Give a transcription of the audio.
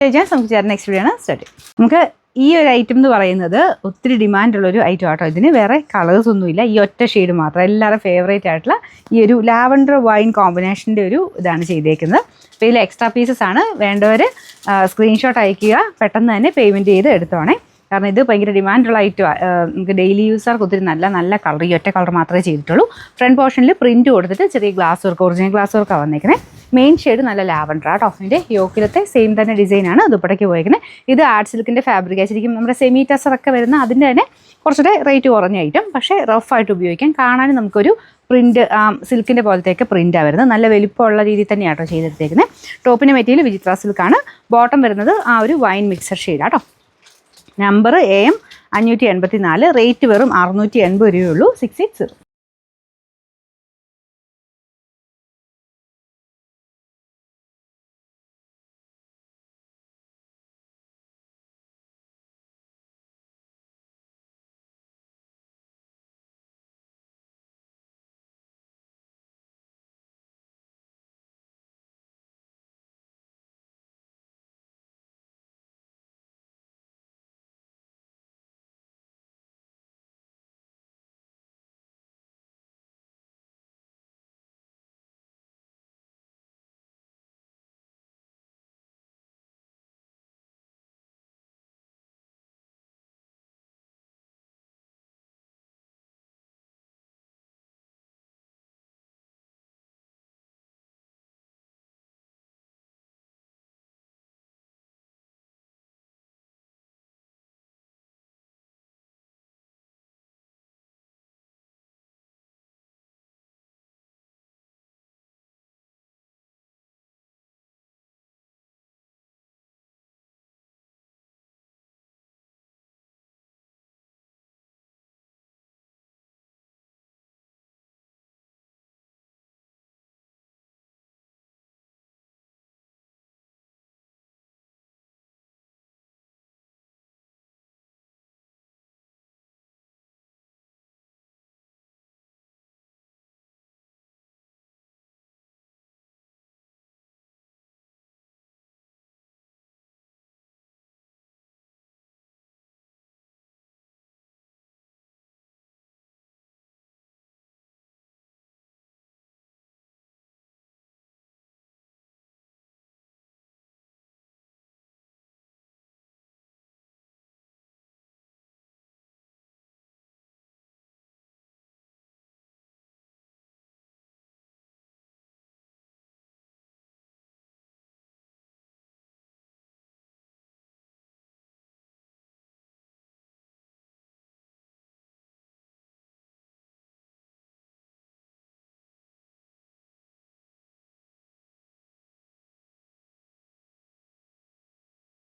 നമുക്ക് ചേർന്ന next video ആണ് സ്റ്റാർട്ട് ചെയ്യാം. നമുക്ക് ഈ ഒരു ഐറ്റം എന്ന് പറയുന്നത് ഒത്തിരി ഡിമാൻഡുള്ളൊരു ഐറ്റം ആട്ടോ. ഇതിന് വേറെ കളേഴ്സ് ഒന്നുമില്ല, ഈ ഒറ്റ ഷെയ്ഡ് മാത്രം. എല്ലാവരും ഫേവറേറ്റ് ആയിട്ടുള്ള ഈ ഒരു ലാവൻഡർ വൈൻ കോമ്പിനേഷൻ്റെ ഒരു ഇതാണ് ചെയ്തേക്കുന്നത്. അപ്പോൾ ഇതിൽ എക്സ്ട്രാ പീസസ് ആണ്. വേണ്ടവർ സ്ക്രീൻഷോട്ട് അയക്കുക, പെട്ടെന്ന് തന്നെ പേയ്മെൻറ്റ് ചെയ്ത് എടുത്തോണേ. കാരണം ഇത് ഭയങ്കര ഡിമാൻഡുള്ള ഐറ്റമാണ്. നമുക്ക് ഡെയിലി യൂസർക്ക് ഒത്തിരി നല്ല കളർ, ഈ ഒറ്റ കളർ മാത്രമേ ചെയ്തിട്ടുള്ളൂ. ഫ്രണ്ട് പോർഷനിൽ പ്രിൻറ്റ് കൊടുത്തിട്ട് ചെറിയ ഗ്ലാസ് വർക്ക്, ഒറിജിനൽ ഗ്ലാസ് വർക്കാണ് വന്നേക്കുന്നത്. മെയിൻ ഷെയ്ഡ് നല്ല ലാവൻഡർ ആട്ടോ. ഇതിൻ്റെ യോക്കിലത്തെ സെയിം തന്നെ ഡിസൈനാണ് ദുപ്പട്ടയ്ക്ക് പോയിരിക്കുന്നത്. ഇത് ആർട്ട് സിൽക്കിൻ്റെ ഫാബ്രിക് ശരിക്കും നമ്മുടെ സെമി ടസറൊക്കെ വരുന്ന അതിൻ്റെ തന്നെ കുറച്ചുകൂടെ റേറ്റ് കുറഞ്ഞ ഐറ്റം. പക്ഷേ റഫായിട്ട് ഉപയോഗിക്കാം. കാണാനും നമുക്കൊരു പ്രിൻറ്റ് സിൽക്കിൻ്റെ പോലത്തെയൊക്കെ പ്രിൻറ്റാണ് വരുന്നത്. നല്ല വലിപ്പമുള്ള രീതിയിൽ തന്നെയാണ് കേട്ടോ ചെയ്തെടുത്തേക്കുന്നത്. ടോപ്പിൻ്റെ മെറ്റീരിയൽ വിചിത്ര സിൽക്കാണ്. ബോട്ടം വരുന്നത് ആ ഒരു വൈൻ മിക്സർ ഷെയ്ഡാട്ടോ. നമ്പർ AM 584, റേറ്റ് വെറും 680 രൂപയുള്ളൂ. 680.